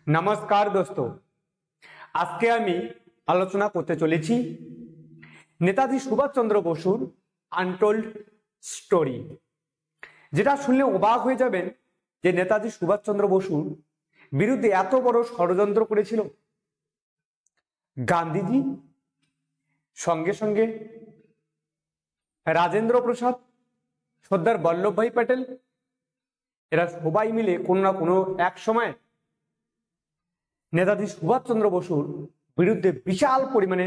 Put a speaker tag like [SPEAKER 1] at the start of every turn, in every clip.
[SPEAKER 1] नमस्कार दोस्तों, आज के आमी आलोचना करते चलेছি नेताजी सुभाष चंद्र बसुर আনটোল্ড স্টোরি। যেটা শুনলে অবাক হয়ে যাবেন যে নেতাজি সুভাষ চন্দ্র বসুর বিরুদ্ধে এত বড় ষড়যন্ত্র করেছিল গান্ধীজি, সঙ্গে সঙ্গে রাজেন্দ্র প্রসাদ, সর্দার বল্লভভাই প্যাটেল, এরা সবাই মিলে কোনো না কোনো এক সময় নেতাজি সুভাষ চন্দ্র বসুর বিরুদ্ধে বিশাল পরিমাণে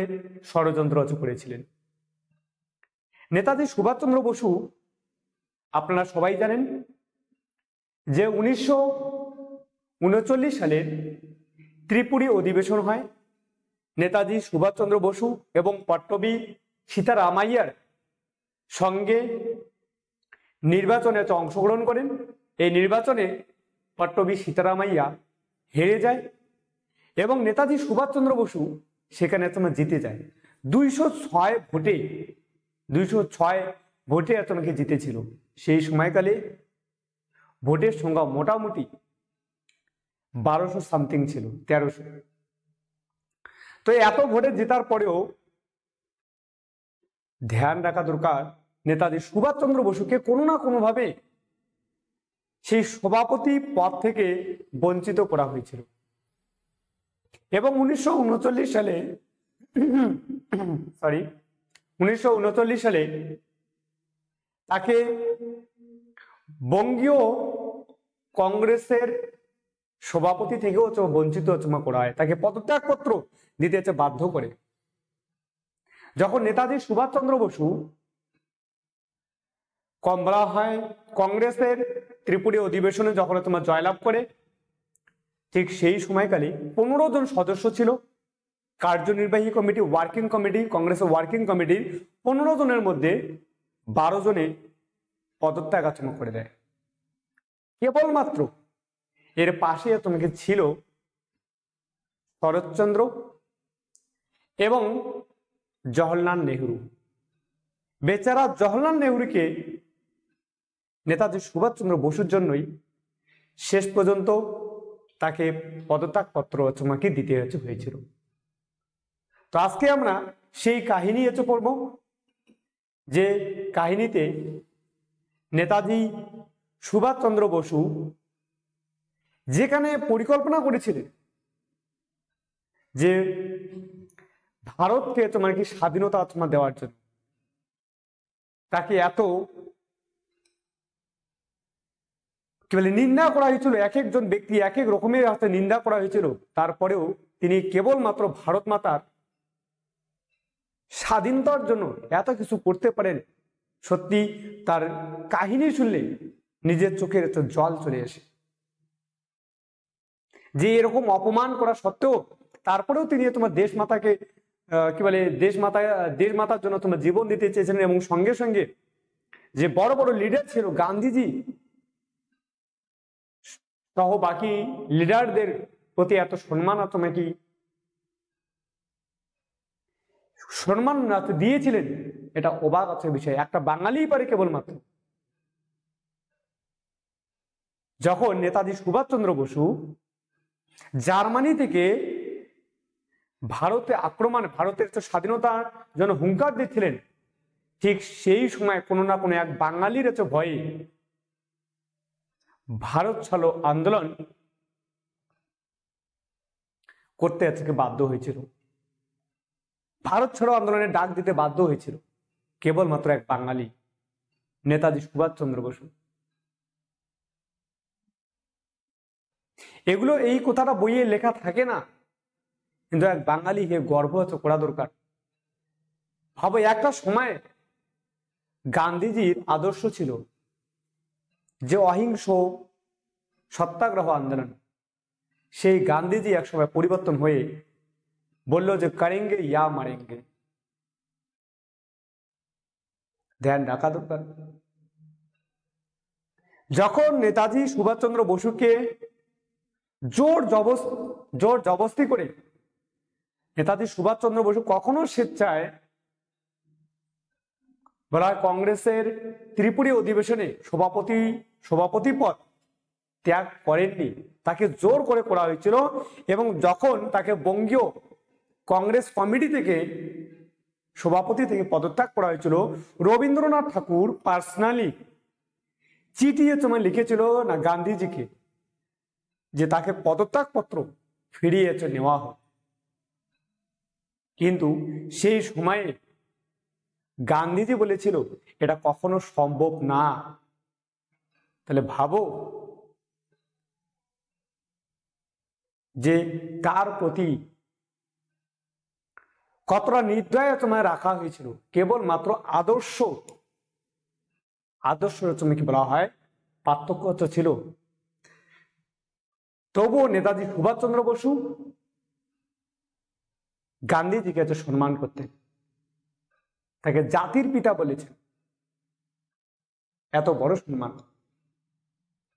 [SPEAKER 1] ষড়যন্ত্র রচনা করেছিলেন। নেতাজি সুভাষ চন্দ্র বসু আপনারা সবাই জানেন যে 1939 সালের ত্রিপুরী অধিবেশন হয়। নেতাজি সুভাষ চন্দ্র বসু এবং পট্টবী সীতারামাইয়ার সঙ্গে নির্বাচনে অংশগ্রহণ করেন। এই নির্বাচনে পট্টবী সীতারামাইয়া হেরে যায় এবং নেতাজি সুভাষ চন্দ্র বসু সেখানে জিতে যায়। 206 ভোটে এতনাকে জিতেছিল। সেই সময়কালে ভোটের সংখ্যা মোটামুটি 1200 সামথিং ছিল, 1300। তো এত ভোটে জেতার পরেও ধ্যান রাখা দরকার নেতাজি সুভাষ চন্দ্র বসুকে কোনো না কোনো ভাবে সেই সভাপতি পদ থেকে বঞ্চিত করা হয়েছিল এবং 1939 সালে তাকে বঙ্গীয় কংগ্রেসের সভাপতি থেকেও বঞ্চিত করা হয়, তাকে পদত্যাগপত্র দিতে বাধ্য করে। যখন নেতাজি সুভাষ চন্দ্র বসু বলা হয় কংগ্রেসের ত্রিপুরী অধিবেশনে যখন জয়লাভ করে, ঠিক সেই সময়কালে 15 জন সদস্য ছিল কার্যনির্বাহী কমিটি, ওয়ার্কিং কমিটি, কংগ্রেসের ওয়ার্কিং কমিটির 15 জনের মধ্যে 12 জনে পদত্যাগ করে দেয়। কেবলমাত্র এর পাশে তোমাকে ছিল শরৎচন্দ্র এবং জওহরলাল নেহরু। বেচারা জওহরলাল নেহরুকে নেতাজি সুভাষ চন্দ্র বসুর জন্যই শেষ পর্যন্ত তাকে পদত্যাগপত্র দিতে হয়েছিল। তো আজকে আমরা সেই কাহিনী পড়ব, যে কাহিনীতে নেতাজি সুভাষ চন্দ্র বসু যেখানে পরিকল্পনা করেছিলেন যে ভারতকে স্বাধীনতা দেওয়ার জন্য, তাকে এত নিন্দা করা হয়েছিল, এক একজন ব্যক্তি এক এক রকমের হাতে নিন্দা করা হয়েছিল, তারপরেও তিনি কেবলমাত্র ভারত মাতার স্বাধীনতার জন্য এত কিছু করতে পারেন। সত্যি তার কাহিনী শুনলে নিজের চোখের জল চলে আসে, যে এরকম অপমান করা সত্ত্বেও তারপরেও তিনি দেশ মাতাকে দেশ মাতার জন্য জীবন দিতে চেয়েছিলেন। এবং সঙ্গে সঙ্গে যে বড় বড় লিডার ছিল গান্ধীজি সহ বাকি লিডারদের প্রতি এত সম্মান দিয়েছিলেন, এটা অবাক বিষয়। একটা বাঙালি পারে কেবলমাত্র। যখন নেতাজি সুভাষ চন্দ্র বসু জার্মানি থেকে ভারতের স্বাধীনতার জন্য হুঙ্কার দিচ্ছিলেন, ঠিক সেই সময় কোনো না কোনো এক বাঙালির ভয়ে ভারত ছাড়ো আন্দোলন করতে বাধ্য হয়েছিল। ভারত ছাড়ো আন্দোলনের ডাক দিতে বাধ্য হয়েছিল কেবলমাত্র এক বাঙালি, নেতাজি সুভাষ চন্দ্র বসু। এগুলো এই কথাটা বইয়ে লেখা থাকে না, কিন্তু এক বাঙালি হে গর্ব করা দরকার। ভাবো, একটা সময় গান্ধীজির আদর্শ ছিল যে অহিংস সত্যাগ্রহ আন্দোলন। সেই গান্ধীজি একসময় পরিবর্তন হয়ে বলল যে করেঙ্গে ইয়া মারেঙ্গে। ধ্যান রাখা দরকার। যখন নেতাজি সুভাষচন্দ্র বসুকে জোর জবরদস্তি করে, নেতাজি সুভাষচন্দ্র বসু কখনো স্বেচ্ছায় বলা হয় কংগ্রেসের ত্রিপুরী অধিবেশনে সভাপতি পদ ত্যাগ করেননি, তাকে জোর করে করা হয়েছিল। এবং যখন তাকে বঙ্গীয় কংগ্রেস কমিটি থেকে, সভাপতি থেকে পদত্যাগ করা হয়েছিল, রবীন্দ্রনাথ ঠাকুর পার্সোনালি চিঠিয়ে তোমায় লিখেছিল না গান্ধীজিকে যে তাকে পদত্যাগ পত্র ফিরিয়ে নেওয়া হোক। কিন্তু সেই সময়ে গান্ধীজি বলেছিল এটা কখনো সম্ভব না। তাহলে ভাবো যে তার প্রতি কতটা নির্দয় তোমায় রাখা হয়েছিল। কেবলমাত্র আদর্শ তোমাকে বলা হয় পার্থক্য ছিল। তবুও নেতাজি সুভাষচন্দ্র বসু গান্ধীজিকে সম্মান করতেন, তাকে জাতির পিতা বলেছেন, এত বড় সম্মান।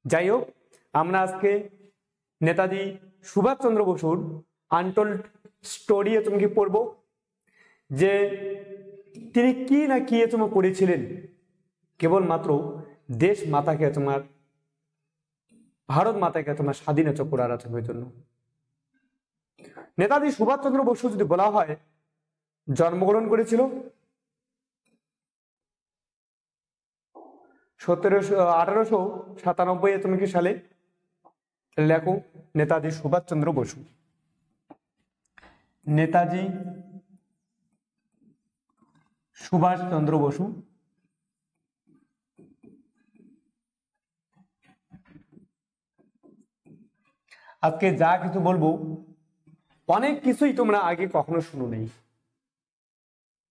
[SPEAKER 1] যাই হোক, আমরা আজকে নেতাজি সুভাষচন্দ্র বসুর আনটোল্ড স্টোরি তোমাকে পড়বো, যে তিনি কি না কি তোমার করেছিলেন কেবলমাত্র দেশ মাতাকে তোমার, ভারত মাতাকে তোমার স্বাধীনতা করার জন্য। নেতাজি সুভাষচন্দ্র বসু যদি বলা হয় জন্মগ্রহণ করেছিল 1897 তুমি কি সালে? লেখো নেতাজি সুভাষচন্দ্র বসু। নেতাজি সুভাষচন্দ্র বসু আজকে যা কিছু বলবো অনেক কিছুই তোমরা আগে কখনো শুনো নেই।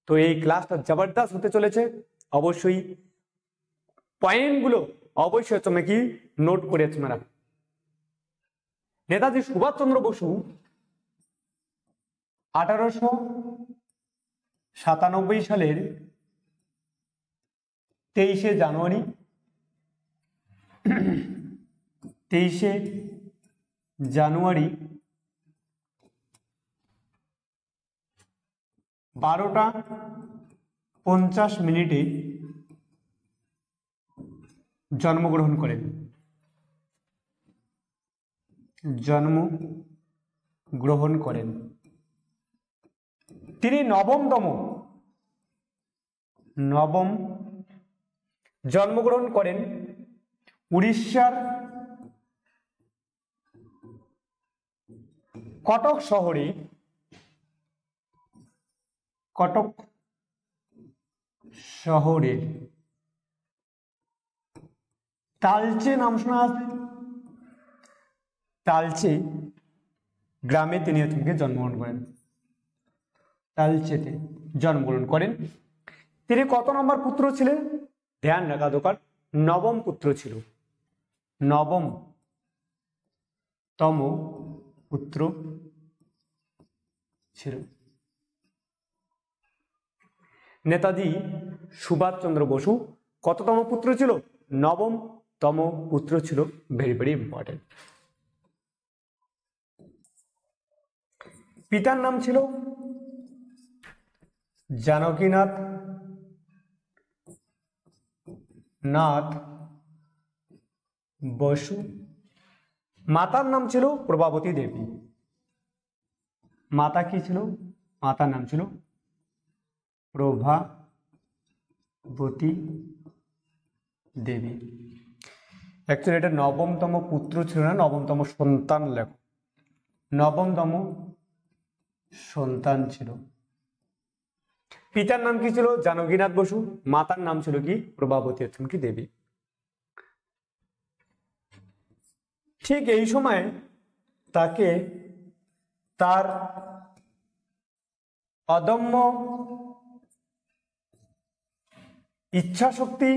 [SPEAKER 1] তো এই ক্লাসটা জবরদস্ত হতে চলেছে। অবশ্যই পয়েন্টগুলো অবশ্যই তোমরা কি নোট করে তোমরা। নেতাজি সুভাষচন্দ্র বসু 1897 সালের 23শে জানুয়ারি 12:50 জন্মগ্রহণ করেন। তিনি নবম জন্মগ্রহণ করেন উড়িষ্যার কটক শহরে তালচে নাম শোনা আছে? তালচে গ্রামে তিনি জন্মগ্রহণ করেন। তালচেতে জন্মগ্রহণ করেন। তিনি কত নম্বর পুত্র ছিলেন? ধ্যান রাখা দরকার, নবম পুত্র ছিল, নবমতম পুত্র ছিল। নেতাজি সুভাষচন্দ্র বসু কততম পুত্র ছিল? নবমতম পুত্র ছিল। Very very important. পিতার নাম ছিল জানকীনাথ বসু। মাতার নাম ছিল প্রভাবতী দেবী। মাতা কি ছিল? মাতার নাম ছিল প্রভাবতী দেবী। অ্যাকচুয়ালি এটা নবমতম পুত্র ছিল না, নবমতম সন্তান। লেখো নবমতম সন্তান ছিল। পিতার নাম কি ছিল? জানকীনাথ বসু। মাতার নাম ছিল কি? প্রভাবতী দেবী। ঠিক এই সময় তাকে তার অদম্য ইচ্ছাশক্তি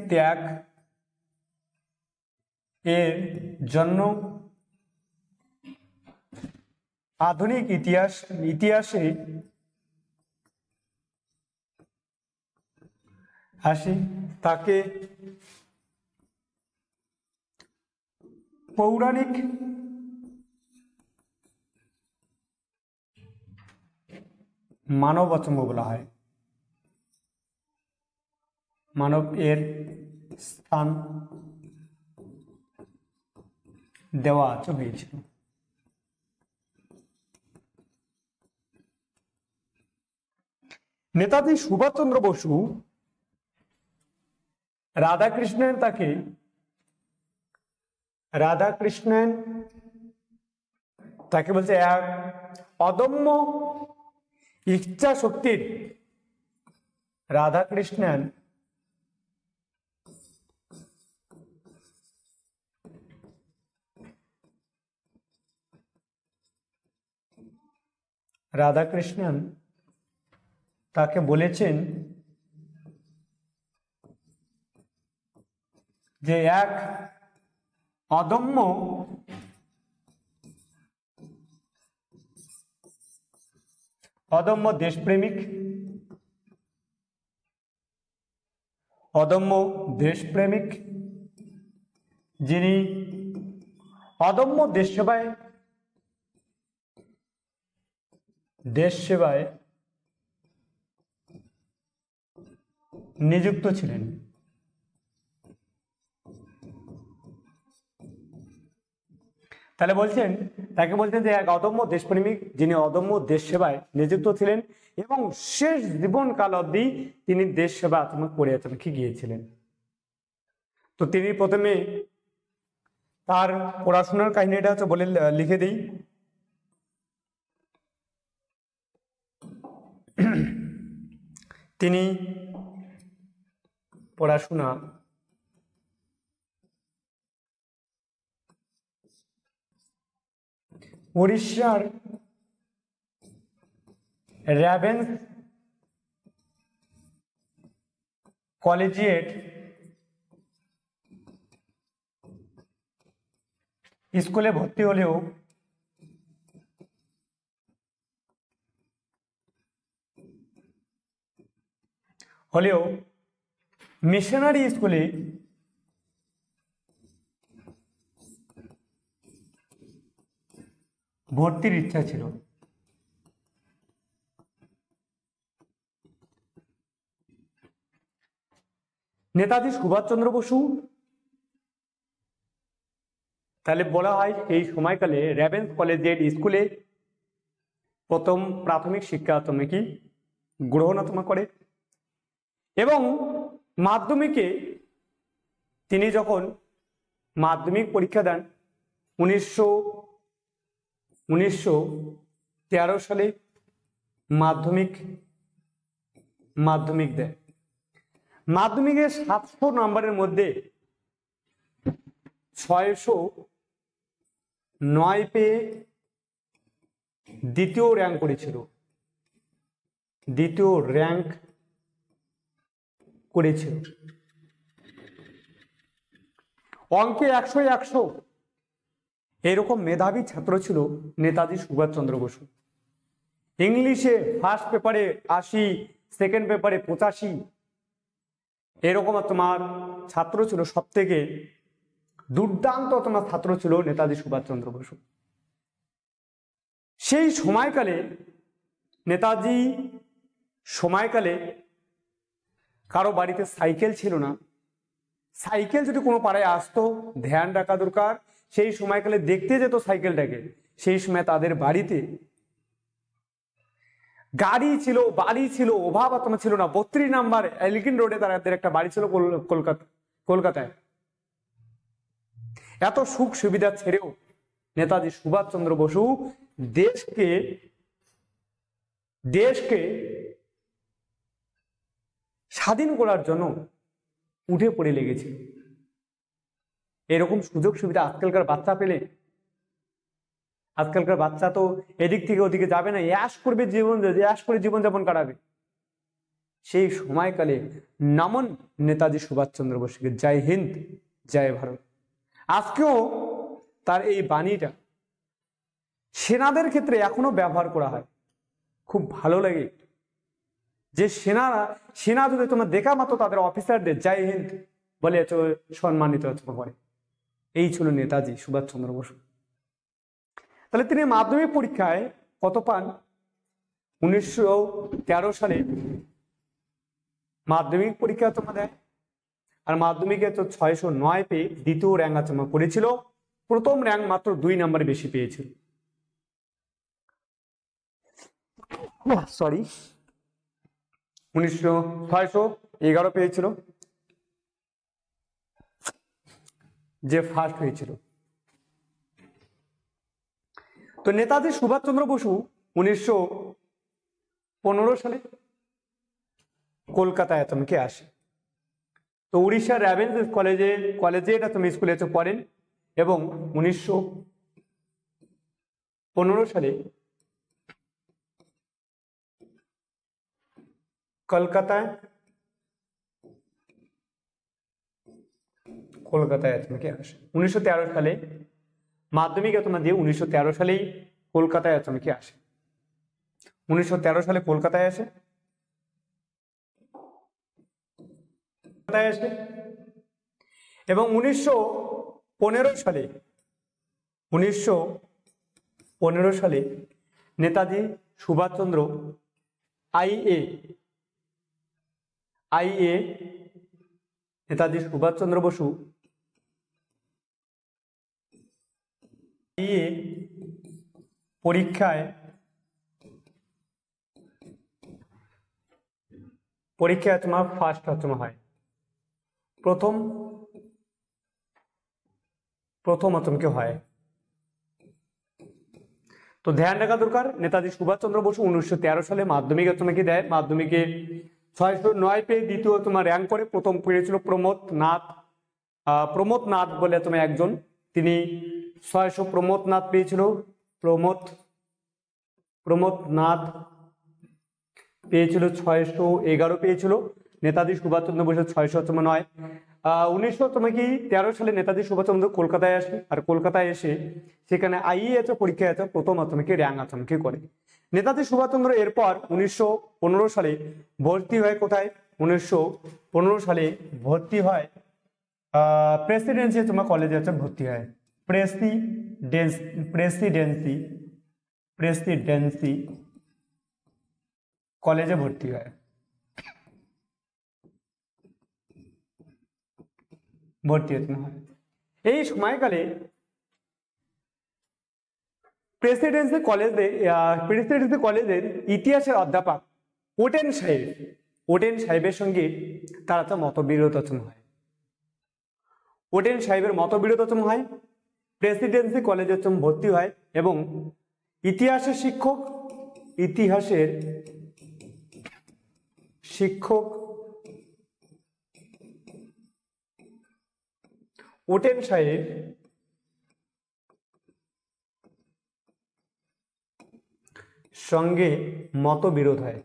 [SPEAKER 1] ত্যাগ এর জন্য আধুনিক ইতিহাসে তাকে পৌরাণিক মানববচম্ব বলা হয়। মানব এর স্থান দেওয়া হয়েছিল। নেতাজি সুভাষচন্দ্র বসু রাধাকৃষ্ণন তাকে বলছে এক অদম্য ইচ্ছা শক্তির রাধাকৃষ্ণন তাকে বলেছেন যে এক অদম্য দেশপ্রেমিক, যিনি অদম্য দেশ সেবায় নিযুক্ত ছিলেন। তাহলে তাকে বলছেন যে এক অদম্য দেশপ্রেমিক যিনি অদম্য দেশ সেবায় নিযুক্ত ছিলেন এবং শেষ জীবনকাল অবধি তিনি দেশ সেবা করে গিয়েছিলেন। তো তিনি প্রথমে তার পড়াশোনার কাহিনীটা বলে লিখে দিই। তিনি পড়াশোনা উড়িষ্যার রেভেন্স কলেজিয়েট স্কুলে ভর্তি হলেও মিশনারি স্কুলে ভর্তির ইচ্ছা ছিল। নেতাজি সুভাষচন্দ্র বসু তাহলে বলা হয় এই সময়কালে রেভেন্স কলেজিয়েট স্কুলে প্রথম প্রাথমিক শিক্ষা গ্রহণ করে এবং মাধ্যমিকে তিনি যখন মাধ্যমিক পরীক্ষা দেন 1913 সালে মাধ্যমিক দেয়। মাধ্যমিকে 700 নম্বরের মধ্যে 609 পেয়ে দ্বিতীয় র্যাঙ্ক করেছিল। অঙ্কে 100 এরকম মেধাবী ছাত্র ছিল নেতাজি সুভাষচন্দ্র বসু। ইংলিশে ফার্স্ট পেপারে 80, সেকেন্ড পেপারে 85 এরকম ছাত্র ছিল। সব থেকে দুর্দান্ত ছাত্র ছিল নেতাজি সুভাষচন্দ্র বসু। সেই সময়কালে কারো বাড়িতে সাইকেল ছিল না। সাইকেল যদি কোনো পাড়ায় আসতো ধ্যান রাখা দরকার, সেই সময়কালে দেখতে যেত সাইকেলটাকে। সেই সময় তাদের বাড়িতে গাড়ি ছিল, বাড়ি ছিল, অভাব ছিল না। 32 নাম্বার এলিগিন রোডে তাদের একটা বাড়ি ছিল কলকাতায়। এত সুখ সুবিধা ছেড়েও নেতাজি সুভাষচন্দ্র বসু দেশকে স্বাধীন করার জন্য উঠে পড়ে লেগেছিল। এরকম সুযোগ সুবিধা আজকালকার বাচ্চা পেলে, আজকালকার বাচ্চা তো এদিক থেকে ওদিকে যাবে না, অ্যাশ করে জীবনযাপন কাটাবে। সেই সময়কালে নমন নেতাজি সুভাষচন্দ্র বসুকে। জয় হিন্দ, জয় ভারত। আজকেও তার এই বাণীটা সেনাদের ক্ষেত্রে এখনো ব্যবহার করা হয়। খুব ভালো লাগে যে সেনা যদি তোমার দেখা মাত্র তাদের অফিসারদের জয় হিন্দ বলে সম্মানিত করে। এই ছিল নেতাজি সুভাষচন্দ্র বসু। তাহলে তিনি মাধ্যমিক পরীক্ষায় কত পান? 1913 সালে মাধ্যমিক পরীক্ষা তোমার দেয়, আর মাধ্যমিকে তো 609 পেয়ে দ্বিতীয় র্যাঙ্ক তোমার করেছিল, প্রথম র্যাঙ্ক মাত্র 2 নম্বর বেশি পেয়েছিল। সরি, 611 পেয়েছিল যে ফার্স্ট হয়েছিল। তো নেতাজি সুভাষচন্দ্র বসু 1915 সালে কলকাতায় তোমাকে আসে। তো উড়িষ্যার র্যাভেন্স কলেজে এটা তুমি স্কুলে পড়েন, এবং 1915 সালে কলকাতায় তোমাকে আসে। 1913 সালে মাধ্যমিক তোমার দিয়ে 1913 সালেই কলকাতায় তোমাকে আসে। 1913 সালে কলকাতায় আসে, এবং 1915 সালে নেতাজি সুভাষচন্দ্র আইএ নেতাজি সুভাষচন্দ্র বসু আইএ পরীক্ষায় তোমার ফার্স্ট হয়, প্রথম তোমাকে হয়। তো ধ্যান রাখা দরকার, নেতাজি সুভাষচন্দ্র বসু 1913 সালে মাধ্যমিকে তোমাকে দেয়, মাধ্যমিকে 609 পেয়ে দ্বিতীয় তোমার র্যাঙ্ক করে, প্রথম পেয়েছিল প্রমোদ নাথ বলে তুমি একজন, তিনি 600 প্রমোদ নাথ পেয়েছিল, প্রমোদ নাথ পেয়েছিল 611 পেয়েছিল, নেতাজি সুভাষচন্দ্র বসু 609। 1913 সালে নেতাজি সুভাষচন্দ্র কলকাতায় আসে, আর কলকাতায় এসে সেখানে আইএ পরীক্ষায় প্রথম র্যাঙ্ক করে। নেতাজি সুভাষচন্দ্র এরপর 1915 সালে ভর্তি হয় কোথায়? 1915 সালে ভর্তি হয় প্রেসিডেন্সি কলেজে ভর্তি হয়, প্রেসিডেন্সি কলেজে ভর্তি হয়। এই সময়কালে প্রেসিডেন্সি কলেজের ইতিহাসের অধ্যাপক ওটেন সাহেবের সঙ্গে তারা তো মতবিরোধ হয়। ওটেন সাহেবের মতবিরোধ হয়, প্রেসিডেন্সি কলেজে ভর্তি হয়, এবং ইতিহাসের শিক্ষক ওটেন সাহেব সঙ্গে মতবিরোধ হয়।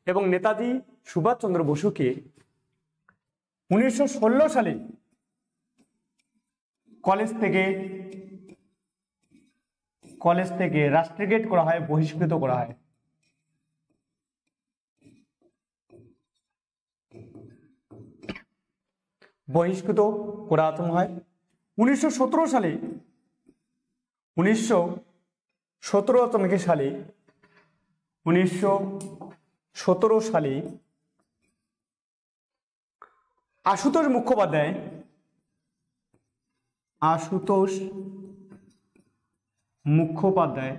[SPEAKER 1] এবং নেতাজি সুভাষচন্দ্র বসুকে 1916 সালে কলেজ থেকে রাস্ট্রিগেট করা হয়, বহিষ্কৃত করা হয়। বহিষ্কৃত করা হয় 1917 সালে। 1917 সালে আশুতোষ মুখোপাধ্যায়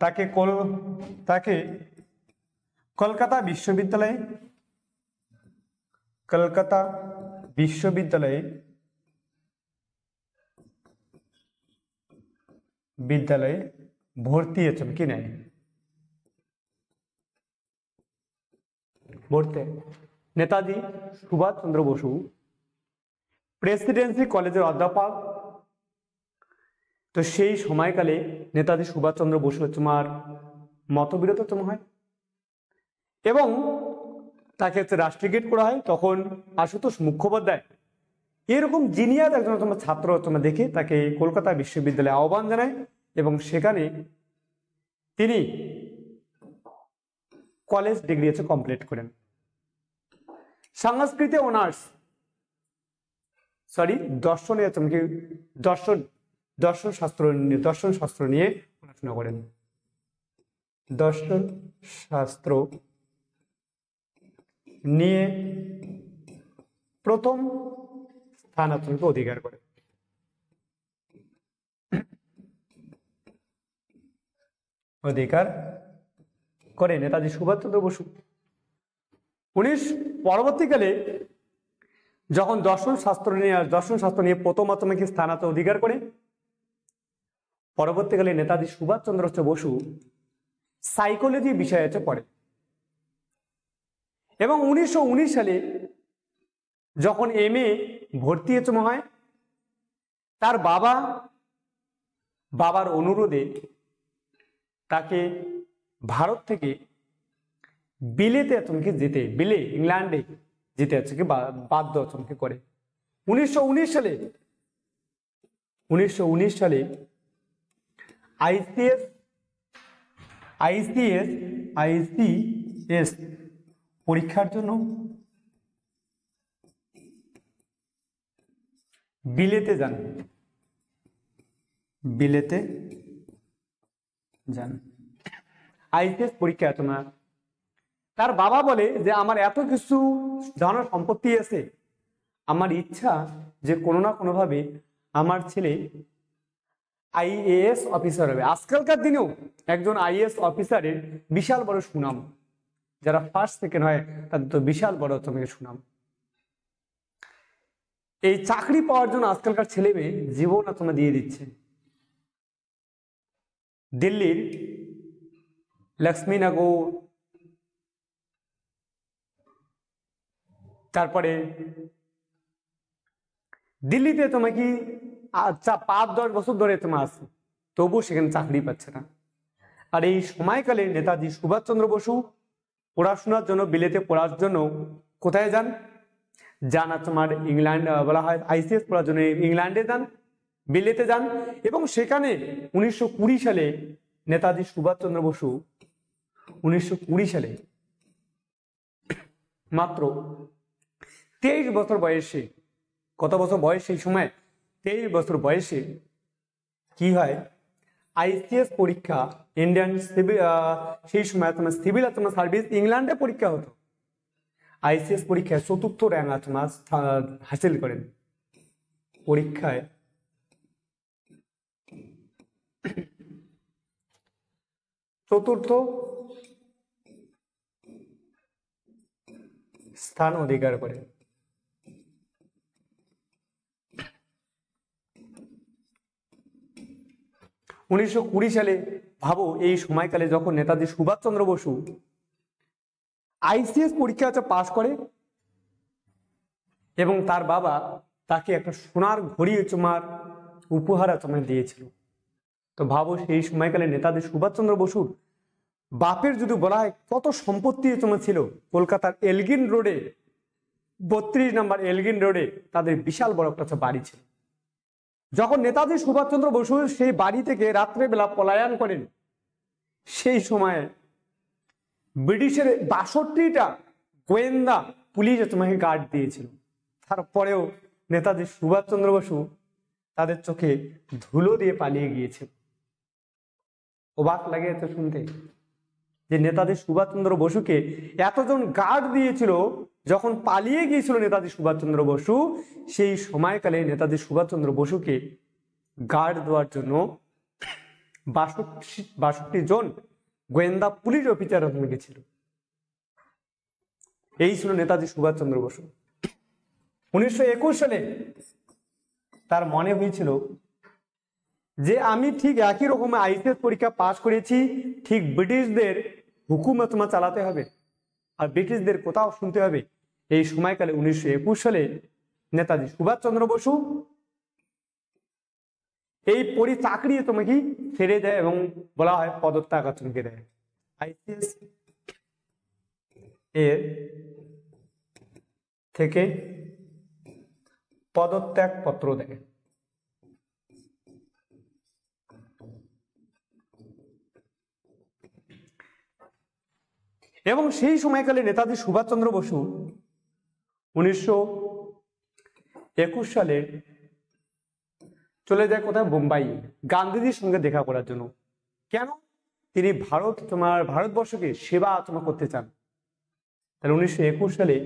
[SPEAKER 1] তাকে কলকাতা বিশ্ববিদ্যালয়ে ভর্তি কি নেয়? নেতাজি সুভাষচন্দ্র বসু প্রেসিডেন্সি কলেজের অধ্যাপক। তো সেই সময়কালে নেতাজি সুভাষচন্দ্র বসু তোমার মতবিরোধ হয়, এবং তাকে রাস্ট্রিগেট করা হয়। তখন আশুতোষ মুখোপাধ্যায় এরকম জিনিয়াস একজন তোমার ছাত্র দেখে তাকে কলকাতা বিশ্ববিদ্যালয়ে আহ্বান জানায়, এবং সেখানে তিনি কলেজ ডিগ্রি কমপ্লিট করেন। সংস্কৃতে অনার্স, সরি দর্শনে তোমাকে দর্শন শাস্ত্র নিয়ে পড়াশোনা করেন। দর্শন শাস্ত্র নিয়ে প্রথম স্থান তোমাকে অধিকার করে। নেতাজি সুভাষচন্দ্র বসু। পরবর্তীকালে যখন দর্শন শাস্ত্র নিয়ে প্রথম তোমাকে স্থান অধিকার করে, পরবর্তীকালে নেতাজি সুভাষচন্দ্র বসু সাইকোলজি বিষয়ে পড়ে এবং 1919 সালে যখন MA ভর্তি হয়, তার বাবার অনুরোধে তাকে ভারত থেকে ইংল্যান্ডে যেতে বাধ্য করে। 1919 সালে আইসিএস পরীক্ষার জন্য বিলেতে যান। আইসিএস পরীক্ষা তার বাবা বলে যে আমার এত কিছু ধন সম্পত্তি আছে, আমার ইচ্ছা যে কোনো না কোনো ভাবে আমার ছেলে IAS অফিসার হবে। আজকালকার দিনেও একজন IAS অফিসারের বিশাল বড় সুনাম, যারা ফার্স্ট সেকেন্ড হয় তাদের তো বিশাল বড় সুনাম। এই চাকরি পাওয়ার জন্য আজকালকার ছেলে মেয়ে জীবন দিয়ে দিচ্ছে। দিল্লির লক্ষ্মীনগর, তারপরে দিল্লিতে কি 5-10 বছর ধরে আছে, তবু সেখানে চাকরি পাচ্ছে না। আর এই সময়কালে নেতাজি সুভাষচন্দ্র বসু পড়াশোনার জন্য বিলেতে পড়ার জন্য কোথায় যান? ইংল্যান্ড বলা হয়, ICS পড়ার জন্য ইংল্যান্ডে যান, বিলেতে যান এবং সেখানে 1920 সালে নেতাজি সুভাষচন্দ্র বসু 1920 সালে মাত্র 23 বছর বয়সে, কত বছর বয়স সেই সময়? 23 বছর বয়সে কি হয়, ICS পরীক্ষা ইন্ডিয়ান সিভিল, সেই সময় সিভিল সার্ভিস ইংল্যান্ডে পরীক্ষা হতো। ICS পরীক্ষায় 4র্থ র্যাঙ্ক হাসিল করেন। পরীক্ষায় 4র্থ স্থান অধিকার করে। 1920 সালে ভাবো, এই সময়কালে যখন নেতাজি সুভাষচন্দ্র বসু ICS পরীক্ষা পাশ করে এবং তার বাবা তাকে একটা সোনার ঘড়ি উপহার দিয়েছিল। তো ভাবো, সেই সময়কালে নেতাজি সুভাষচন্দ্র বসুর বাপের যদি বলা হয় কত সম্পত্তি ছিল, কলকাতার এলগিন রোডে 32 নম্বর এলগিন রোডে তাদের বিশাল বড় একটা বাড়ি ছিল। যখন নেতাজি সুভাষচন্দ্র বসু সেই বাড়ি থেকে রাত্রেবেলা পলায়ন করেন, সেই সময় ব্রিটিশের 62টা গোয়েন্দা পুলিশ গার্ড দিয়েছিল। তারপরেও নেতাজি সুভাষচন্দ্র বসু তাদের চোখে ধুলো দিয়ে পালিয়ে গিয়েছিল। অবাক লাগে এত শুনতে যে নেতাজি সুভাষচন্দ্র বসুকে এতজন গার্ড দিয়েছিল, যখন পালিয়ে গিয়েছিল নেতাজি সুভাষচন্দ্র বসু, সেই সময়কালে নেতাজি সুভাষচন্দ্র বসুকে গার্ড দেওয়ার জন্য 62 জন গোয়েন্দা পুলিশ অফিসার গেছিল। এই ছিল নেতাজি সুভাষচন্দ্র বসু। 1921 সালে তার মনে হয়েছিল যে আমি ঠিক একই রকম ICS পরীক্ষা পাশ করেছি, ঠিক ব্রিটিশদের হুকুমত চালাতে হবে আর ব্রিটিশদের কোথাও শুনতে হবে। এই সময়কালে 1921 সালে নেতাজি সুভাষচন্দ্র বসু এই চাকরি ছেড়ে দেয় এবং বলা হয় পদত্যাগ দেয়। ICS এর থেকে পদত্যাগ পত্র দেয়। এবং সেই সময়কালে নেতাজি সুভাষচন্দ্র বসু 1921 সালে চলে যায় কোথায়? বোম্বাই, গান্ধীজির সঙ্গে দেখা করার জন্য। কেন? তিনি ভারতবর্ষকে সেবা করতে চান। তাহলে 1921 সালে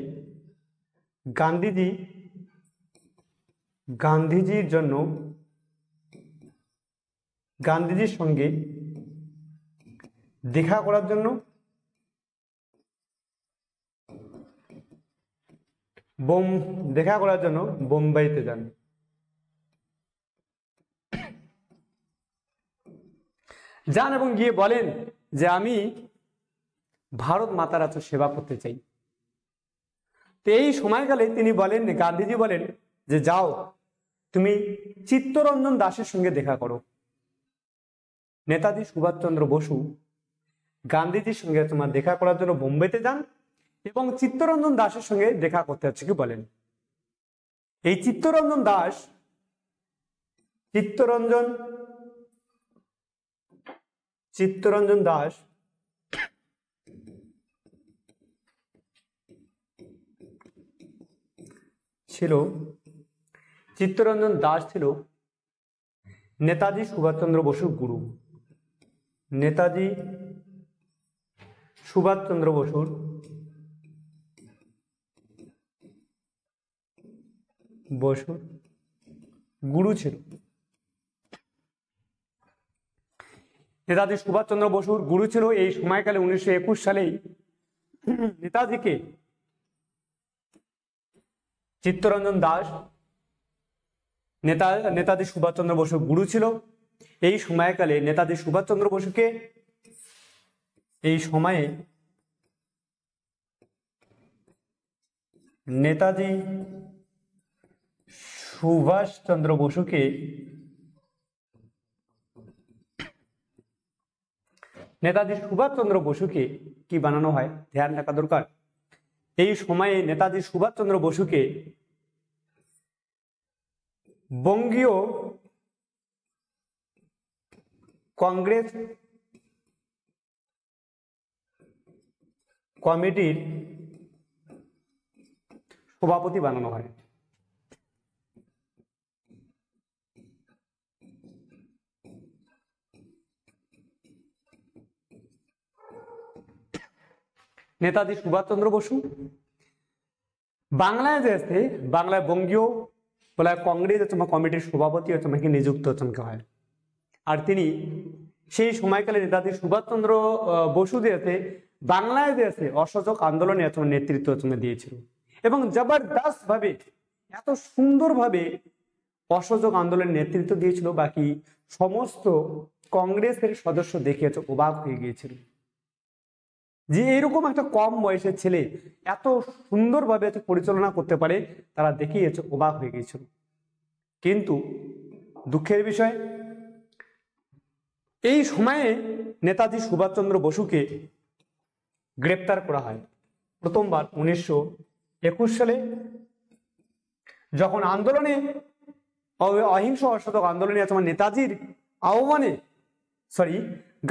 [SPEAKER 1] গান্ধীজির সঙ্গে দেখা করার জন্য বোম্বাইতে যান। এবং গিয়ে বলেন যে আমি ভারত মাতার সেবা করতে চাই। তো এই সময়কালে তিনি বলেন, গান্ধীজি বলেন যে যাও তুমি চিত্তরঞ্জন দাসের সঙ্গে দেখা করো। নেতাজি সুভাষচন্দ্র বসু গান্ধীজির সঙ্গে দেখা করার জন্য বোম্বেতে যান এবং চিত্তরঞ্জন দাসের সঙ্গে দেখা করতে হচ্ছে কি বলেন। এই চিত্তরঞ্জন দাস ছিল নেতাজি সুভাষচন্দ্র বসুর গুরু। নেতাজি সুভাষচন্দ্র বসুর গুরু ছিল। নেতাজি সুভাষচন্দ্র বসুর গুরু ছিল। এই সময়কালে 1921 সালেই নেতাজিকে চিত্তরঞ্জন দাস নেতাজি সুভাষচন্দ্র বসুর গুরু ছিল। এই সময়কালে নেতাজি সুভাষচন্দ্র বসুকে নেতাজি সুভাষচন্দ্র বসুকে কি বানানো হয়? ধ্যান রাখা দরকার। এই সময়ে নেতাজি সুভাষচন্দ্র বসুকে বঙ্গীয় কংগ্রেস কমিটির সভাপতি বানানো হয়। নেতাজি সুভাষচন্দ্র বসু বাংলায় বঙ্গীয় কংগ্রেস কমিটির সভাপতি নিযুক্ত হয়। আর তিনি সেই সময়কালে নেতাজি সুভাষচন্দ্র বসু বাংলায় অসহযোগ আন্দোলনে নেতৃত্ব দিয়েছিল এবং জবরদস্ত ভাবে এত সুন্দরভাবে অসহযোগ আন্দোলনের নেতৃত্ব দিয়েছিল, বাকি সমস্ত কংগ্রেসের সদস্য দেখে অবাক হয়ে গিয়েছিল যে এরকম একটা কম বয়সের ছেলে এত সুন্দরভাবে পরিচালনা করতে পারে। তারা দেখেই অবাক হয়ে গিয়েছিল। কিন্তু দুঃখের বিষয়, এই সময়ে নেতাজি সুভাষচন্দ্র বসুকে গ্রেপ্তার করা হয় প্রথমবার 1921 সালে, যখন অহিংস অসহযোগ আন্দোলনে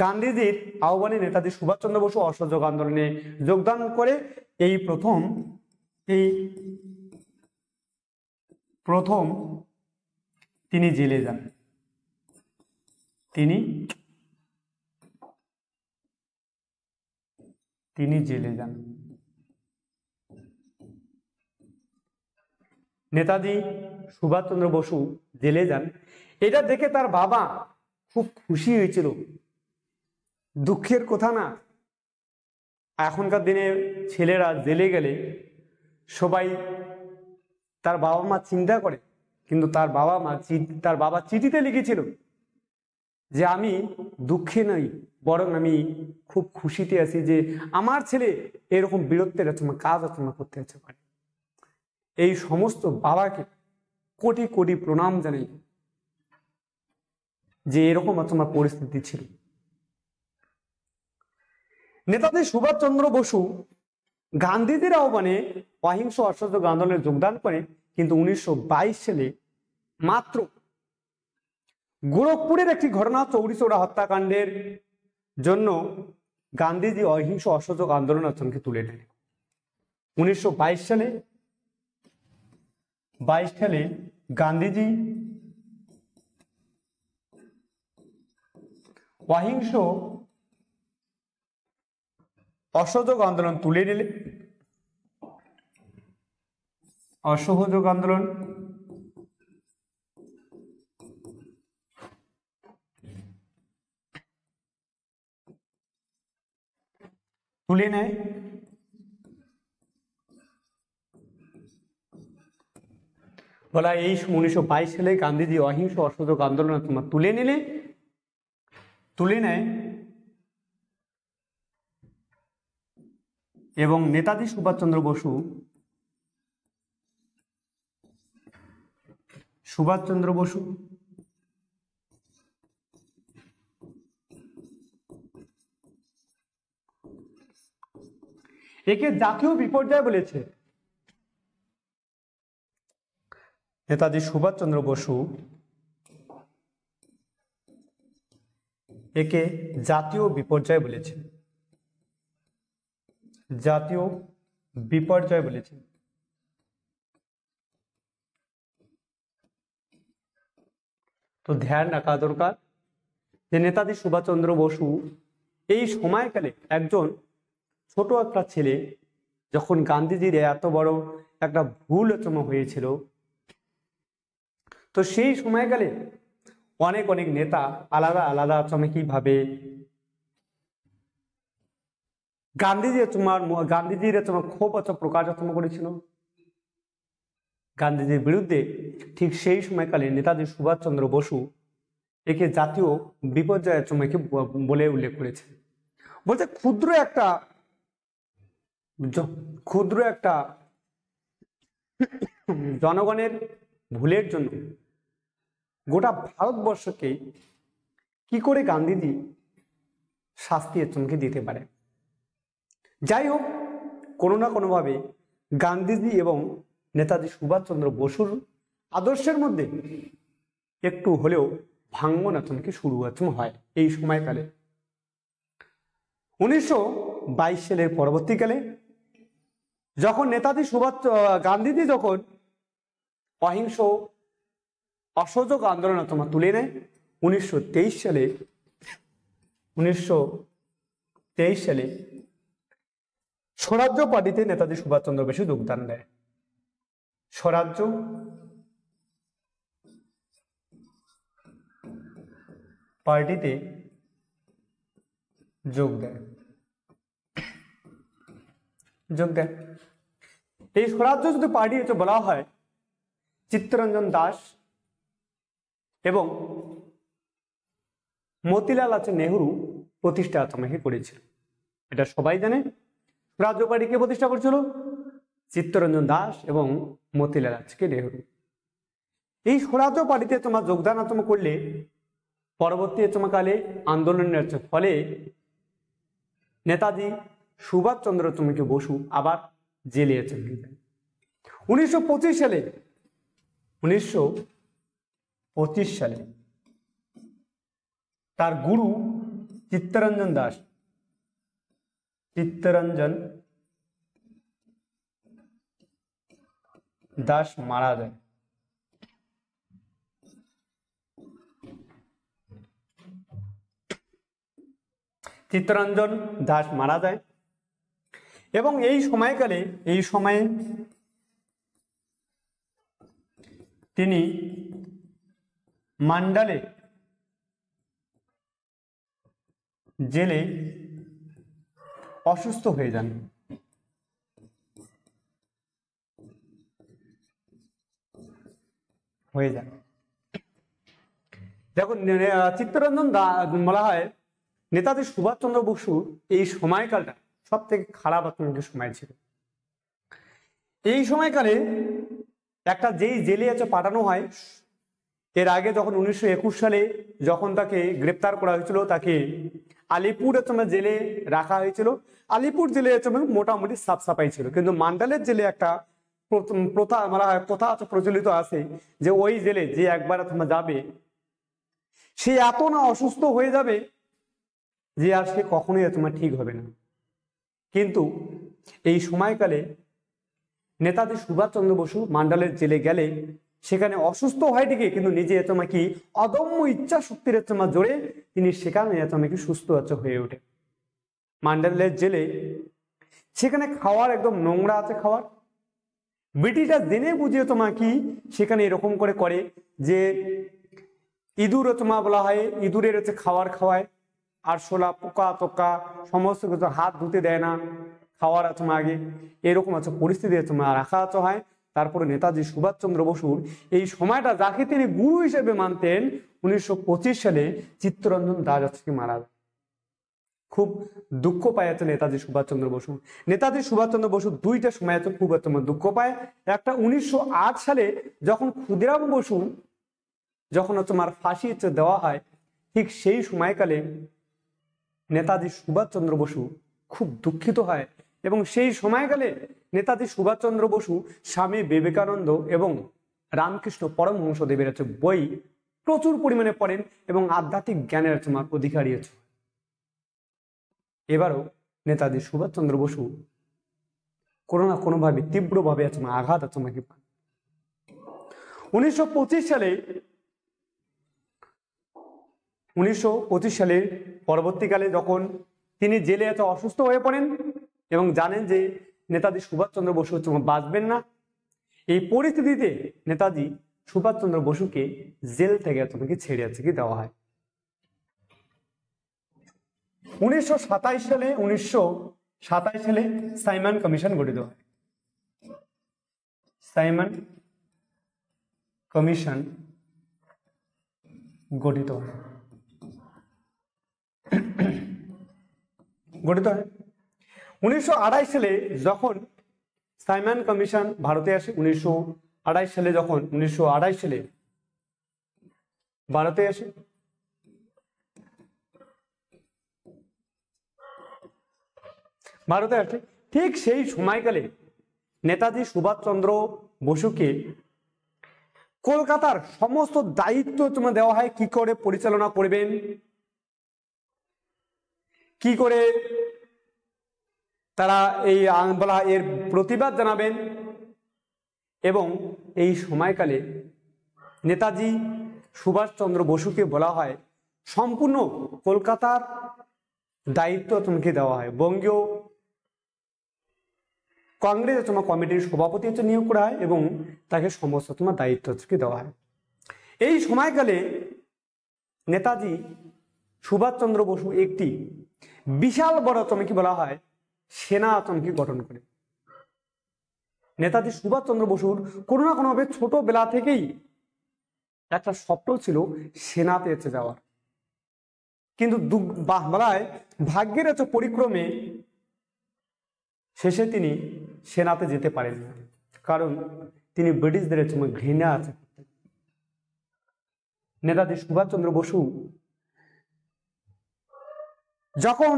[SPEAKER 1] গান্ধীজির আহ্বানে নেতাজি সুভাষচন্দ্র বসু অসহযোগ আন্দোলনে যোগদান করে এই প্রথম তিনি জেলে যান। নেতাজি সুভাষচন্দ্র বসু জেলে যান। এটা দেখে তার বাবা খুব খুশি হয়েছিল। দুঃখের কথা না, এখনকার দিনে ছেলেরা জেলে গেলে সবাই তার বাবা মা চিন্তা করে, কিন্তু তার বাবা চিঠিতে লিখেছিল যে আমি দুঃখে নই, বরং আমি খুব খুশিতে আছি যে আমার ছেলে এরকম বীরত্বের কাজ করতে পারে। এই সমস্ত বাবাকে কোটি কোটি প্রণাম জানাই যে এরকম পরিস্থিতি ছিল। নেতাজি সুভাষচন্দ্র বসু গান্ধীজির আহ্বানে অহিংস অসহযোগ আন্দোলনে যোগদান করে, কিন্তু 1922 সালে মাত্র গোরখপুরের একটি ঘটনা, চৌরি চৌরা হত্যাকাণ্ডের জন্য গান্ধীজি অহিংস অসহযোগ আন্দোলন তুলে নেন। 1922 সালে 22 সালে গান্ধীজি অহিংস অসহযোগ আন্দোলন তুলে নিলে অসহযোগ আন্দোলন তুলে নেয়। বলা এই 1922 সালে গান্ধীজি অহিংস অসহযোগ আন্দোলন তোমার তুলে নেয় এবং নেতাজি সুভাষচন্দ্র বসু একে জাতীয় বিপর্যয় বলেছে। নেতাজি সুভাষচন্দ্র বসু একে জাতীয় বিপর্যয় বলেছে, জাতীয় বিপর্যয় বলেছে। তো ধ্যান রাখা দরকার যে নেতাজি সুভাষচন্দ্র বসু এই সময়কালে একজন ছোট একটা ছেলে, যখন গান্ধীজির এত বড় একটা ভুল হয়েছিল, তো সেই সময়কালে অনেক অনেক নেতা আলাদা আলাদা কিভাবে গান্ধীজির ক্ষোভ প্রকাশ করেছিল গান্ধীজির বিরুদ্ধে। ঠিক সেই সময়কালে নেতাজি সুভাষচন্দ্র বসু একে জাতীয় বিপর্যয়ের বলে উল্লেখ করেছে। বলছে ক্ষুদ্র একটা জনগণের ভুলের জন্য গোটা ভারতবর্ষকে কি করে গান্ধীজি শাস্তি দিতে পারে। যাই হোক, কোনো না কোনোভাবে গান্ধীজি এবং নেতাজি সুভাষচন্দ্র বসুর আদর্শের মধ্যে একটু হলেও ভাঙ্গন শুরু হয় এই সময়কালে। 1922 সালের পরবর্তীকালে যখন গান্ধীজি যখন অহিংস অসহযোগ আন্দোলন তুলে নেয়, 1923 সালে স্বরাজ্য পার্টিতে নেতাজি সুভাষচন্দ্র বসু যোগদান দেয়। স্বরাজ্য পার্টিতে যোগ দেয়। এই স্বরাজ্য যদি পার্টি বলা হয় চিত্তরঞ্জন দাস এবং মতিলাল নেহরু প্রতিষ্ঠা করেছিল। এটা সবাই জানে। স্বরাজ্য পার্টি কে প্রতিষ্ঠা করেছিল? চিত্তরঞ্জন দাস এবং মতিলাল নেহরু। এই স্বরাজ্য পার্টিতে যোগদান করলে পরবর্তী কালে আন্দোলনের ফলে নেতাজি সুভাষচন্দ্র বসু আবার জেলে চলে যায়। 1925 সালে তার গুরু চিত্তরঞ্জন দাস মারা যায়। চিত্তরঞ্জন দাস মারা যায় এবং এই সময়ে তিনি মান্ডালে জেলে অসুস্থ হয়ে যান। দেখুন, চিত্তরঞ্জন বলা হয় নেতাজি সুভাষচন্দ্র বসুর এই সময়কালটা সব থেকে খারাপ সময় ছিল। এই সময়কালে একটা যেই জেলে পাঠানো হয়, এর আগে যখন 1921 সালে যখন তাকে গ্রেপ্তার করা হয়েছিল, তাকে আলিপুর জেলে রাখা হয়েছিল। আলিপুর জেলে মোটামুটি সাফ সাফাই ছিল, কিন্তু মান্ডালের জেলে একটা প্রথা প্রচলিত আছে যে ওই জেলে যে একবার যাবে সে এত না অসুস্থ হয়ে যাবে যে আর সে কখনোই ঠিক হবে না। কিন্তু এই সময়কালে নেতাজি সুভাষচন্দ্র বসু মান্ডালের জেলে গেলে সেখানে অসুস্থ হয় ঠিকই, কিন্তু নিজে কি অদম্য ইচ্ছা শক্তির জোরে তিনি সেখানে কি সুস্থ হয়ে ওঠে। মান্ডালের জেলে সেখানে খাওয়ার একদম নোংরা আছে খাওয়ার। ব্রিটিশরা জেনে বুঝিয়ে কি সেখানে এরকম করে করে যে ইঁদুর বলা হয়, ইঁদুরের খাওয়ার খাওয়ায়, আরশোলা পোকা টোকা সমস্ত কিছু, হাত ধুতে দেয় না খাওয়ার আগে, এরকম পরিস্থিতি রাখা হয়। তারপরে নেতাজি সুভাষচন্দ্র বসুর এই সময়টা, যাকে তিনি গুরু হিসেবে মানতেন, 1925 সালে চিত্তরঞ্জন দাস মারা যায়। খুব দুঃখ পায় নেতাজি সুভাষচন্দ্র বসু। নেতাজি সুভাষচন্দ্র বসু দুইটা সময় খুব দুঃখ পায়। একটা 1908 সালে যখন ক্ষুদিরাম বসু যখন ফাঁসি দেওয়া হয়, ঠিক সেই সময়কালে নেতাজি সুভাষচন্দ্র বসু খুব দুঃখিত হয়, এবং সেই সময়কালে নেতাজি সুভাষচন্দ্র বসু স্বামী বিবেকানন্দ এবং রামকৃষ্ণ পরমহংসদেবের বই প্রচুর পরিমাণে পড়েন এবং আধ্যাত্মিক জ্ঞানের অধিকারী আছে। এবারও নেতাজি সুভাষচন্দ্র বসু কোনো না কোনোভাবে তীব্রভাবে আঘাত পান। 1925 সালে পরবর্তীকালে যখন তিনি জেলে অসুস্থ হয়ে পড়েন এবং জানেন যে নেতাজি সুভাষচন্দ্র বসু বাঁচবেন না, এই পরিস্থিতিতে নেতাজি সুভাষচন্দ্র বসুকে জেল থেকে ছেড়ে দেওয়া হয়। 1927 সালে সাইমন কমিশন গঠিত হয়। সাইমন কমিশন গঠিত হয়। 1928 সালে যখন সাইমন কমিশন ভারতে আসে, 1928 সালে যখন 1928 সালে ভারতে আসে, ঠিক সেই সময়কালে নেতাজি সুভাষচন্দ্র বসুকে কলকাতার সমস্ত দায়িত্ব দেওয়া হয়, কি করে পরিচালনা করবেন, কি করে তারা এই এর প্রতিবাদ জানাবেন। এবং এই সময়কালে নেতাজি সুভাষচন্দ্র বসুকে বলা হয় সম্পূর্ণ কলকাতার দায়িত্ব দেওয়া হয়। বঙ্গীয় কংগ্রেস কমিটির সভাপতি নিয়োগ করা হয় এবং তাকে সমস্ত দায়িত্ব দেওয়া হয়। এই সময়কালে নেতাজি সুভাষচন্দ্র বসু একটি বিশাল বড় কি বলা হয় সেনা গঠন করে। নেতাজি সুভাষচন্দ্র বসুর কোনো না কোনোভাবে ছোটবেলা থেকেই একটা স্বপ্ন ছিল সেনাতে যাওয়ার, কিন্তু ভাগ্যের পরিক্রমে শেষে তিনি সেনাতে যেতে পারেন না, কারণ তিনি ব্রিটিশদের ঘৃণা আছে। নেতাজি সুভাষচন্দ্র বসু যখন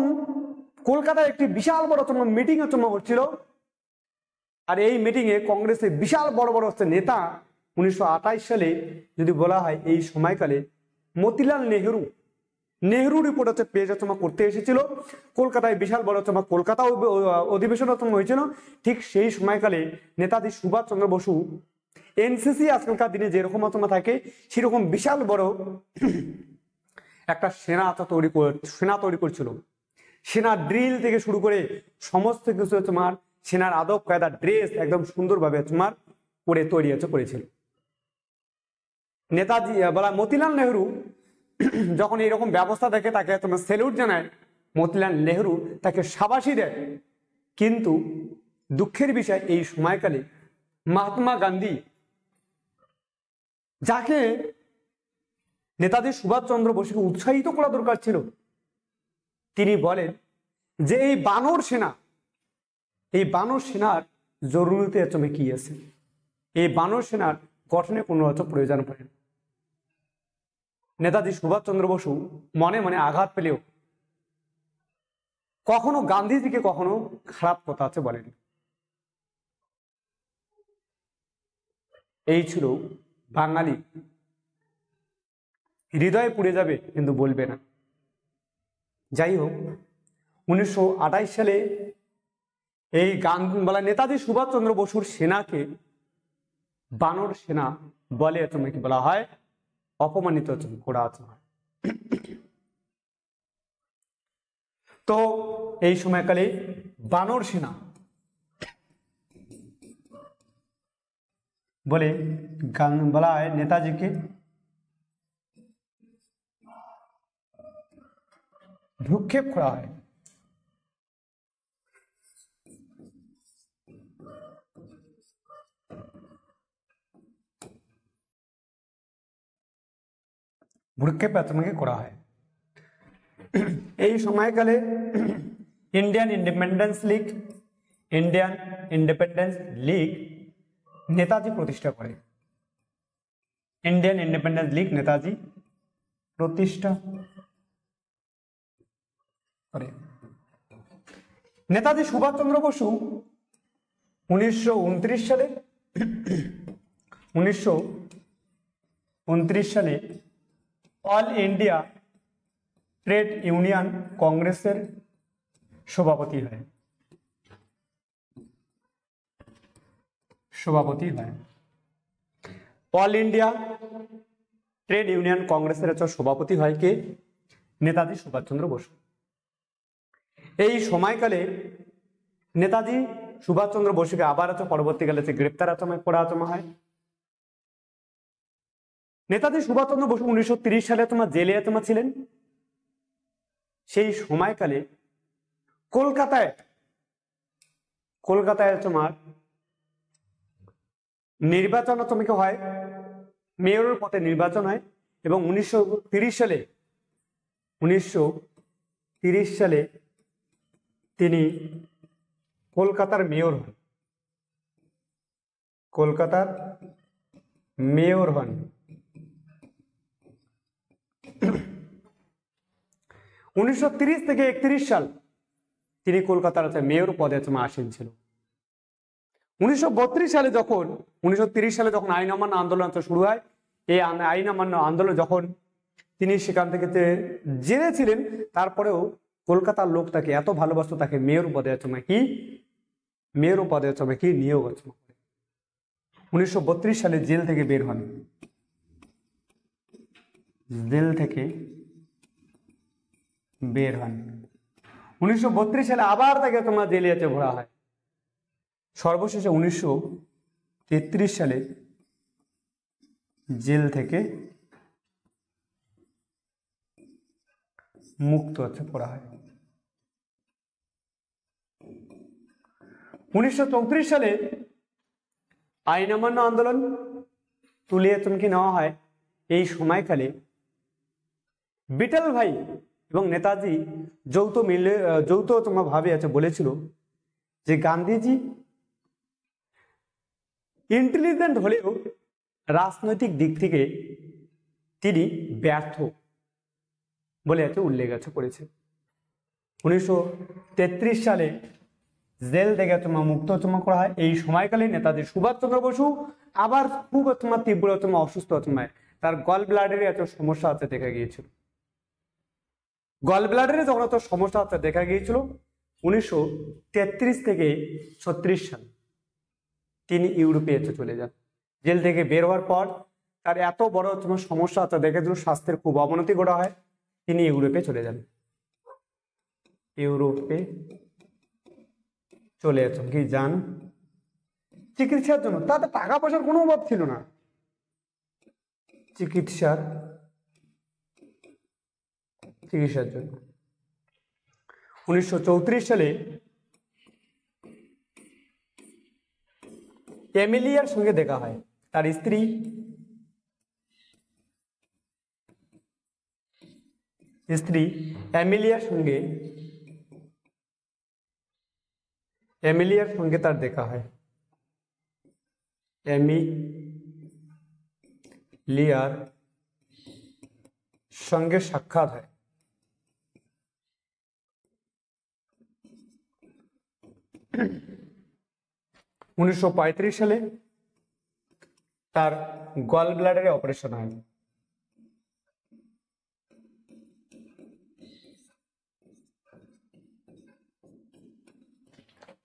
[SPEAKER 1] কলকাতায় একটি বিশাল বড় মিটিং হচ্ছিল, আর এই মিটিং এ কংগ্রেসের বিশাল বড় বড় নেতা 1928 সালে যদি বলা হয় এই সময়কালে মতিলাল নেহরু রিপোর্ট পেজ করতে এসেছিল কলকাতায়, বিশাল বড় কলকাতা অধিবেশন হয়েছিল। ঠিক সেই সময়কালে নেতাজি সুভাষচন্দ্র বসু এনসিসি আজকালকার দিনে যেরকম থাকে সেরকম বিশাল বড় একটা সেনা তৈরি করছিল। সেনা ড্রিল থেকে শুরু করে সমস্ত কিছু সেনার আদব কায়দা ড্রেস একদম সুন্দরভাবে করে তৈরি করেছিল। নেতাজি মতিলাল নেহরু যখন এরকম ব্যবস্থা দেখে তাকে স্যালুট জানায়, মতিলাল নেহরু তাকে শাবাশি দেয়। কিন্তু দুঃখের বিষয় এই সময়কালে মহাত্মা গান্ধী, যাকে নেতাজি সুভাষচন্দ্র বসুকে উৎসাহিত করা দরকার ছিল, তিনি বলেন যে এই বানর সেনার জরুরিতে কি আছে, এই বানর সেনার গঠনে কোনো প্রয়োজন পড়ে না। নেতাজি সুভাষচন্দ্র বসু মনে মনে আঘাত পেলেও কখনো গান্ধীজিকে কখনো খারাপ কথা বলেনি। এই ছিল বাঙালি হৃদয়ে পুড়ে যাবে কিন্তু বলবে না। যাই হোক, 1928 সালে এই গান বলা নেতাজি সুভাষচন্দ্র বসুর সেনাকে বানর সেনা বলে তুমি কি বলা হয়, অপমানিত করা হয়। তো এই সময়কালে বানর সেনা বলে গান বলা হয় নেতাজিকে ভ্রুক্ষেপ করা হয়। ভ্রুক্ষেপ তোমাকে করা হয়। এই সময়কালে ইন্ডিয়ান ইন্ডিপেন্ডেন্স লীগ নেতাজি প্রতিষ্ঠা করে। ইন্ডিয়ান ইন্ডিপেন্ডেন্স লীগ নেতাজি প্রতিষ্ঠা করে। নেতাজি সুভাষচন্দ্র বসু 1929 সালে 1929 সালে অল ইন্ডিয়া ট্রেড ইউনিয়ন কংগ্রেসের সভাপতি হয়। অল ইন্ডিয়া ট্রেড ইউনিয়ন কংগ্রেসের সভাপতি হয় কে? নেতাজি সুভাষচন্দ্র বসু। এই সময়কালে নেতাজি সুভাষচন্দ্র বসুকে আবার পরবর্তীকালে গ্রেপ্তার করা হয়। নেতাজি সুভাষচন্দ্র বসু 1930 সালে জেলে ছিলেন। সেই সময়কালে কলকাতায় নির্বাচন হয়, মেয়রের পদে নির্বাচন হয় এবং 1930 সালে তিনি কলকাতার মেয়র হন। 1930 থেকে 31 সাল তিনি কলকাতার মেয়র পদে আসীন ছিল। 1932 সালে যখন আইন অমান্য আন্দোলন শুরু হয়, এই আইন অমান্য আন্দোলন যখন তিনি সেখান থেকে জেলে ছিলেন, তারপরেও কলকাতার লোক তাকে এত ভালোবাসত, তাকে মেয়র পদে নিয়োগ। 1932 সালে জেল থেকে বের হন। 1932 সালে আবার তাকে জেলে ভরা হয়। সর্বশেষে 1933 সালে জেল থেকে মুক্ত করা হয়। 1934 সালে আইন অমান্য আন্দোলন তুলে নেওয়া হয়। এই সময়কালে বিটল ভাই এবং নেতাজি যৌথ ভাবে বলেছিল যে গান্ধীজি ইন্টেলিজেন্ট হলেও রাজনৈতিক দিক থেকে তিনি ব্যর্থ বলে উল্লেখ করেছে। 1933 সালে জেল থেকে মুক্ত করা হয়। এই সময়কালে নেতাজি সুভাষচন্দ্র বসু আবার খুব তীব্র অসুস্থ, তার গল ব্লাডারে সমস্যা দেখা গিয়েছিল। গল ব্লাডারে যখন সমস্যা দেখা গিয়েছিল 1933 থেকে 36 সাল তিনি ইউরোপে চলে যান। জেল থেকে বের হওয়ার পর তার এত বড় সমস্যা দেখা দিল, স্বাস্থ্যের খুব অবনতি ঘটা হয়, তিনি ইউরোপে চলে যান। চিকিৎসার জন্য। তাতে টাকা পয়সার কোনো অভাব ছিল না। চিকিৎসার জন্য 1934 সালে এমিলিয়ার সঙ্গে দেখা হয়। তার স্ত্রী এমিলিয়ার সঙ্গে তার দেখা হয়। এমিলিয়ার সঙ্গে সাক্ষাৎ হয়। 1935 সালে তার গল ব্লাডারে অপারেশন হয়।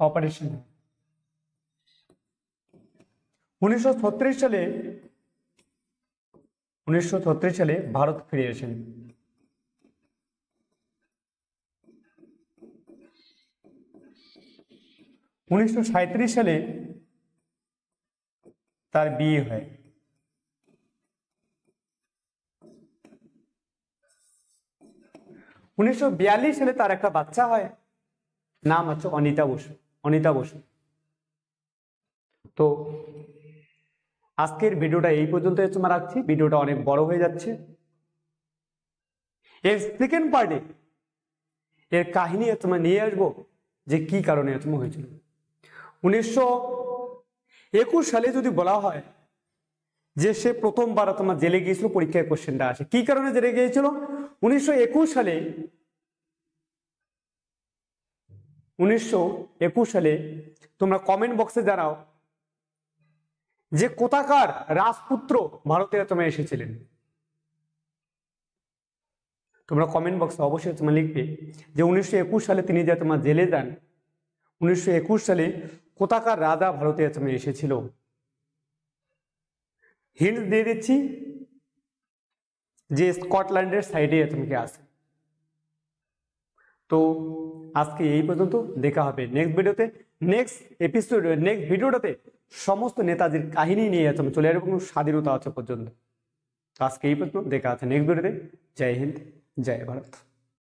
[SPEAKER 1] অপারেশন। 1936 সালে 1936 সালে ভারত ফিরে আসেন। 1937 সালে তার বিয়ে হয়। 1942 সালে তার একটা বাচ্চা হয়, নাম হচ্ছে অনিতা বসু। অনিতা বসু। তো আজকের ভিডিওটা এই পর্যন্ত তোমার রাখছি, ভিডিওটা অনেক বড় হয়ে যাচ্ছে। এর সেকেন্ড পার্টে এর কাহিনী তোমার নিয়ে আসবো যে কি কারণে তোমার হয়েছিল। 1921 সালে যদি বলা হয় যে সে প্রথমবার তোমার জেলে গিয়েছিল, পরীক্ষায় কোশ্চেনটা আসে কি কারণে জেলে গিয়েছিল। 1921 সালে তোমরা কমেন্ট বক্সে জানাও যে কোথাকার রাজপুত্র ভারতে তোমরা এসেছিলেন। তোমরা কমেন্ট বক্সে অবশ্যই তোমরা লিখবে যে 1921 সালে তিনি যে তোমার জেলে যান, 1921 সালে কোথাকার রাজা ভারতে তুমি এসেছিল। হিন্ট দিয়ে দিচ্ছি যে স্কটল্যান্ডের সাইডে তোমাকে আসে। তো আজকে এই পর্যন্ত, দেখা হবে নেক্সট ভিডিওতে। নেক্সট এপিসোড, নেক্সট ভিডিওটাতে সমস্ত নেতাজির কাহিনী নিয়ে তুমি চলে আসবে স্বাধীনতা আছে পর্যন্ত। আজকে এই পর্যন্ত, দেখা আছে নেক্সট ভিডিওতে। জয় হিন্দ, জয় ভারত।